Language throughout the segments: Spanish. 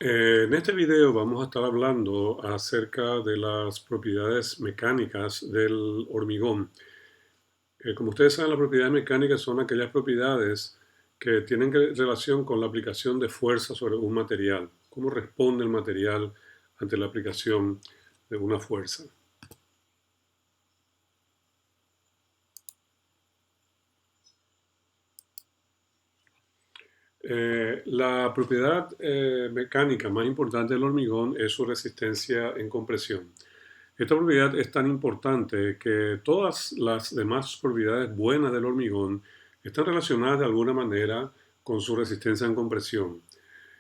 En este video vamos a estar hablando acerca de las propiedades mecánicas del hormigón. Como ustedes saben, las propiedades mecánicas son aquellas propiedades que tienen relación con la aplicación de fuerza sobre un material. Cómo responde el material ante la aplicación de una fuerza. La propiedad mecánica más importante del hormigón es su resistencia en compresión. Esta propiedad es tan importante que todas las demás propiedades buenas del hormigón están relacionadas de alguna manera con su resistencia en compresión.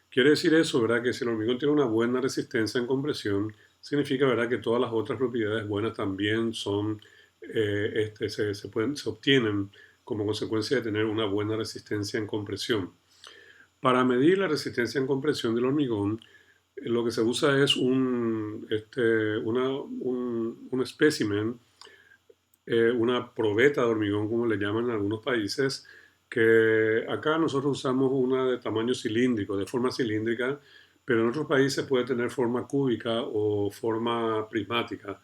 Quiere decir eso, ¿verdad? Que si el hormigón tiene una buena resistencia en compresión, significa, ¿verdad?, que todas las otras propiedades buenas también se obtienen como consecuencia de tener una buena resistencia en compresión. Para medir la resistencia en compresión del hormigón, lo que se usa es un espécimen, una probeta de hormigón, como le llaman en algunos países, que acá nosotros usamos una de tamaño cilíndrico, de forma cilíndrica, pero en otros países puede tener forma cúbica o forma prismática.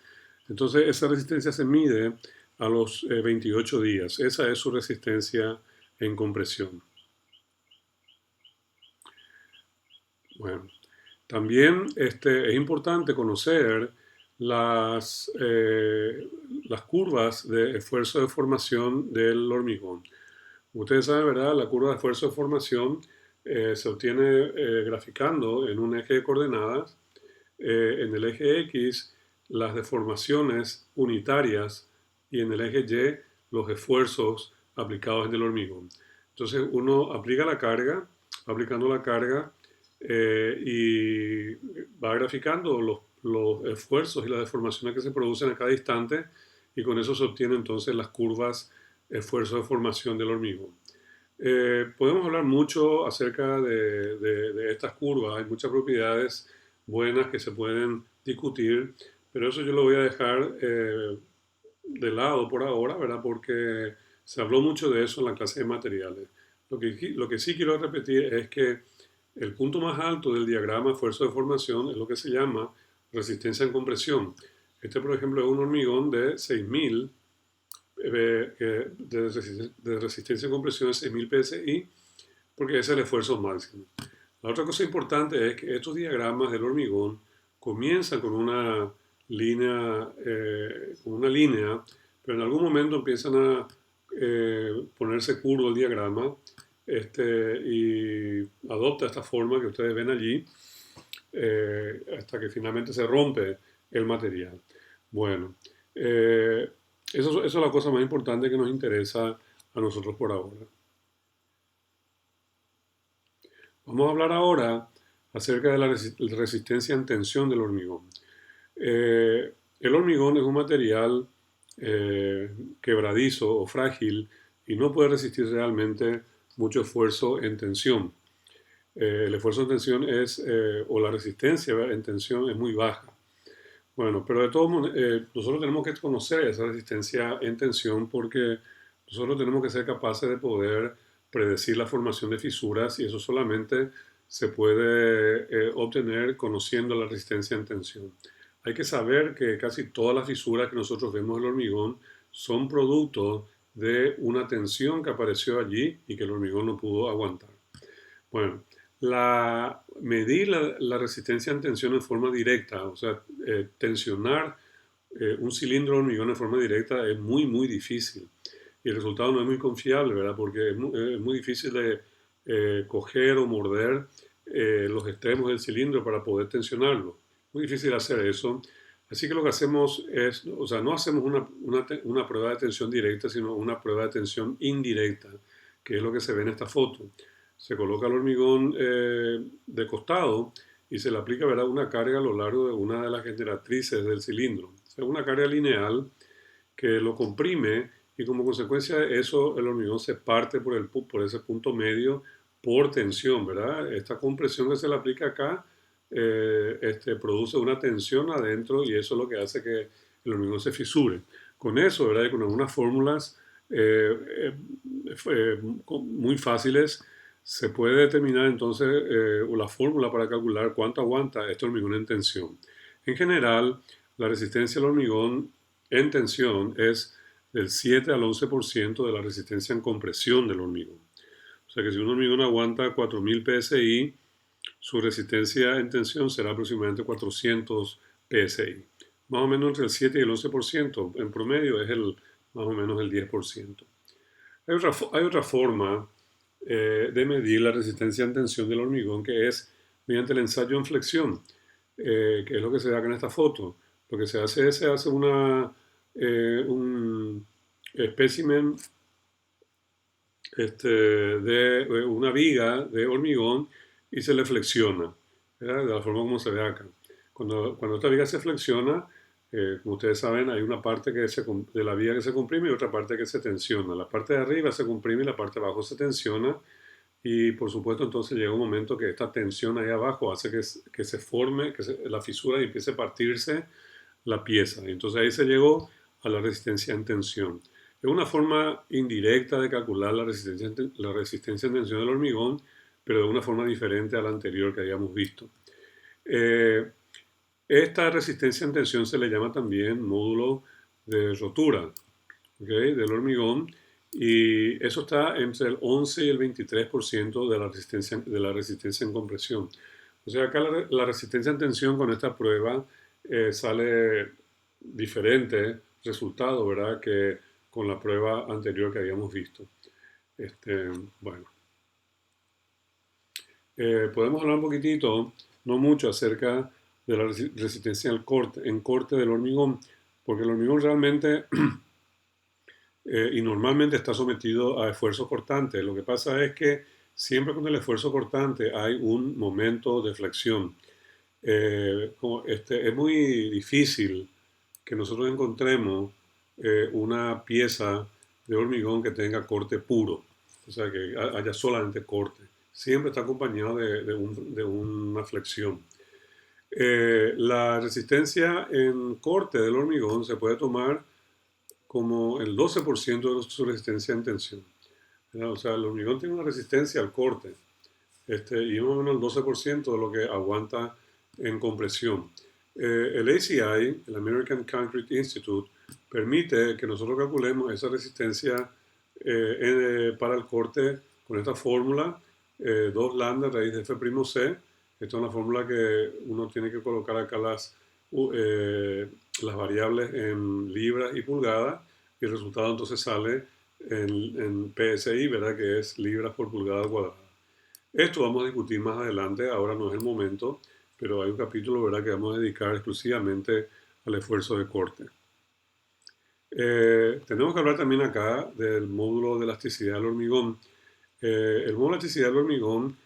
Entonces esa resistencia se mide a los 28 días. Esa es su resistencia en compresión. Bueno, también es importante conocer las curvas de esfuerzo de formación del hormigón. Ustedes saben, ¿verdad? La curva de esfuerzo de formación se obtiene graficando en un eje de coordenadas. En el eje X, las deformaciones unitarias y en el eje Y, los esfuerzos aplicados en el hormigón. Entonces uno aplica la carga, aplicando la carga y va graficando los esfuerzos y las deformaciones que se producen a cada instante y con eso se obtienen entonces las curvas esfuerzo de formación del hormigón. Podemos hablar mucho acerca de estas curvas, hay muchas propiedades buenas que se pueden discutir, pero eso yo lo voy a dejar de lado por ahora, ¿verdad? Porque se habló mucho de eso en la clase de materiales. Lo que sí quiero repetir es que el punto más alto del diagrama de esfuerzo de formación es lo que se llama resistencia en compresión. Este, por ejemplo, es un hormigón de 6000 de resistencia en compresión de 6000 psi, porque ese es el esfuerzo máximo. La otra cosa importante es que estos diagramas del hormigón comienzan con una línea, pero en algún momento empiezan a ponerse curvo el diagrama y adopta esta forma que ustedes ven allí hasta que finalmente se rompe el material. Bueno, eso es la cosa más importante que nos interesa a nosotros por ahora. Vamos a hablar ahora acerca de la resistencia en tensión del hormigón. El hormigón es un material quebradizo o frágil y no puede resistir realmente mucho esfuerzo en tensión. El esfuerzo en tensión o la resistencia en tensión es muy baja. Bueno, pero de todos modos, nosotros tenemos que conocer esa resistencia en tensión porque nosotros tenemos que ser capaces de poder predecir la formación de fisuras y eso solamente se puede obtener conociendo la resistencia en tensión. Hay que saber que casi todas las fisuras que nosotros vemos en el hormigón son producto de una tensión que apareció allí y que el hormigón no pudo aguantar. Bueno, medir la resistencia en tensión en forma directa, o sea, tensionar un cilindro de hormigón en forma directa es muy, muy difícil. Y el resultado no es muy confiable, ¿verdad? Porque es muy difícil de coger o morder los extremos del cilindro para poder tensionarlo. Muy difícil hacer eso. Así que lo que hacemos es, o sea, no hacemos una prueba de tensión directa, sino una prueba de tensión indirecta, que es lo que se ve en esta foto. Se coloca el hormigón de costado y se le aplica, ¿verdad?, una carga a lo largo de una de las generatrices del cilindro. O sea, una carga lineal que lo comprime y como consecuencia de eso el hormigón se parte por ese punto medio por tensión, ¿verdad? Esta compresión que se le aplica acá produce una tensión adentro y eso es lo que hace que el hormigón se fisure. Con eso, ¿verdad? Y con algunas fórmulas muy fáciles se puede determinar entonces la fórmula para calcular cuánto aguanta este hormigón en tensión. En general, la resistencia al hormigón en tensión es del 7 al 11% de la resistencia en compresión del hormigón. O sea que si un hormigón aguanta 4000 psi, su resistencia en tensión será aproximadamente 400 psi. Más o menos entre el 7 y el 11%. En promedio es más o menos el 10%. Hay otra forma de medir la resistencia en tensión del hormigón, que es mediante el ensayo en flexión, que es lo que se ve acá en esta foto. Lo que se hace es un espécimen de una viga de hormigón y se le flexiona, ¿verdad? De la forma como se ve acá. Cuando esta viga se flexiona, como ustedes saben, hay una parte de la viga que se comprime y otra parte que se tensiona. La parte de arriba se comprime y la parte de abajo se tensiona. Y por supuesto entonces llega un momento que esta tensión ahí abajo hace que se forme la fisura y empiece a partirse la pieza. Y entonces ahí se llegó a la resistencia en tensión. Es una forma indirecta de calcular la resistencia en tensión del hormigón, pero de una forma diferente a la anterior que habíamos visto. Esta resistencia en tensión se le llama también módulo de rotura, ¿okay?, del hormigón, y eso está entre el 11 y el 23% de la resistencia en compresión. O sea, acá la resistencia en tensión con esta prueba sale diferente resultado, ¿verdad?, que con la prueba anterior que habíamos visto. Bueno, podemos hablar un poquitito, no mucho, acerca de la resistencia en corte del hormigón, porque el hormigón realmente y normalmente está sometido a esfuerzos cortantes. Lo que pasa es que siempre con el esfuerzo cortante hay un momento de flexión. Es muy difícil que nosotros encontremos una pieza de hormigón que tenga corte puro, o sea, que haya solamente corte. Siempre está acompañado de una flexión. La resistencia en corte del hormigón se puede tomar como el 12% de su resistencia en tensión. O sea, el hormigón tiene una resistencia al corte y más o menos el 12% de lo que aguanta en compresión. El ACI, el American Concrete Institute, permite que nosotros calculemos esa resistencia para el corte con esta fórmula, 2 lambda raíz de F'C. Esta es una fórmula que uno tiene que colocar acá las variables en libras y pulgadas, y el resultado entonces sale en PSI, ¿verdad?, que es libras por pulgada cuadrada. Esto vamos a discutir más adelante, ahora no es el momento, pero hay un capítulo, ¿verdad?, que vamos a dedicar exclusivamente al esfuerzo de corte. Tenemos que hablar también acá del módulo de elasticidad del hormigón. El módulo de elasticidad del hormigón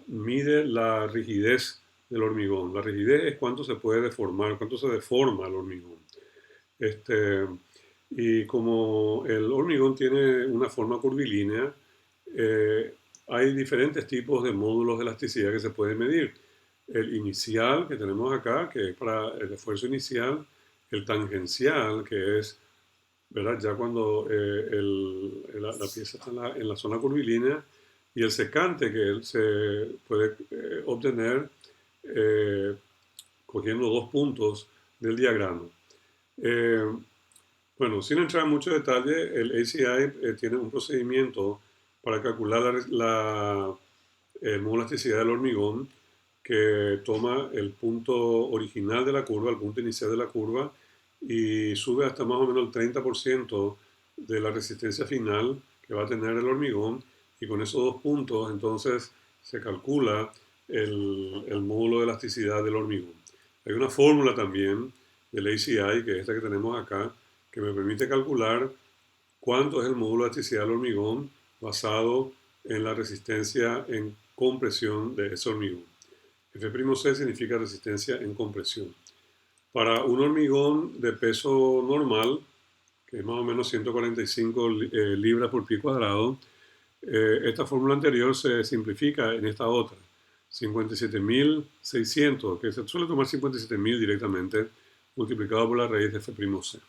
mide la rigidez del hormigón. La rigidez es cuánto se puede deformar, cuánto se deforma el hormigón. Y como el hormigón tiene una forma curvilínea, hay diferentes tipos de módulos de elasticidad que se pueden medir. El inicial que tenemos acá, que es para el esfuerzo inicial, el tangencial, que es, ¿verdad?, ya cuando la pieza está en la zona curvilínea, y el secante, que se puede obtener cogiendo 2 puntos del diagrama. Bueno, sin entrar en mucho detalle, el ACI tiene un procedimiento para calcular la elasticidad del hormigón, que toma el punto original de la curva, el punto inicial de la curva, y sube hasta más o menos el 30% de la resistencia final que va a tener el hormigón, y con esos 2 puntos entonces se calcula el módulo de elasticidad del hormigón. Hay una fórmula también del ACI, que es esta que tenemos acá, que me permite calcular cuánto es el módulo de elasticidad del hormigón basado en la resistencia en compresión de ese hormigón. F'C significa resistencia en compresión. Para un hormigón de peso normal, que es más o menos 145 libras por pie cuadrado, esta fórmula anterior se simplifica en esta otra, 57.600, que se suele tomar 57.000 directamente, multiplicado por la raíz de F'C.